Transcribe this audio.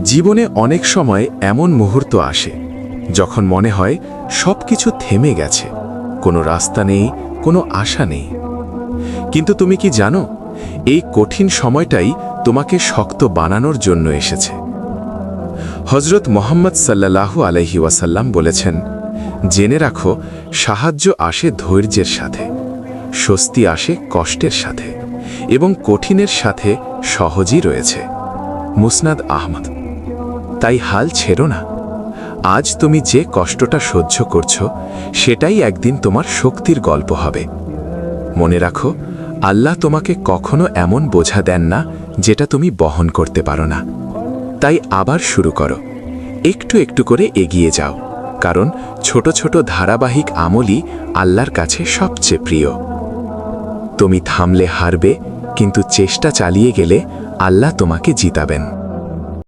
জীবনে অনেক সময় এমন মুহূর্ত আসে যখন মনে হয় সবকিছু থেমে গেছে, কোনো রাস্তা নেই, কোনো আশা নেই। কিন্তু তুমি কি জানো, এই কঠিন সময়টাই তোমাকে শক্ত বানানোর জন্য এসেছে। হজরত মোহাম্মদ সাল্লাল্লাহু আলাইহি ওয়াসাল্লাম বলেছেন, জেনে রাখো, সাহায্য আসে ধৈর্যের সাথে, স্বস্তি আসে কষ্টের সাথে, এবং কঠিনের সাথে সহজই রয়েছে। মুসনাদ আহমদ। তাই হাল ছেড়ো না। আজ তুমি যে কষ্টটা সহ্য করছো, সেটাই একদিন তোমার শক্তির গল্প হবে। মনে রাখো, আল্লাহ তোমাকে কখনো এমন বোঝা দেন না যেটা তুমি বহন করতে পারো না। তাই আবার শুরু করো, একটু একটু করে এগিয়ে যাও, কারণ ছোট ছোট ধারাবাহিক আমলই আল্লাহর কাছে সবচেয়ে প্রিয়। তুমি থামলে হারবে, কিন্তু চেষ্টা চালিয়ে গেলে আল্লাহ তোমাকে জিতাবেন।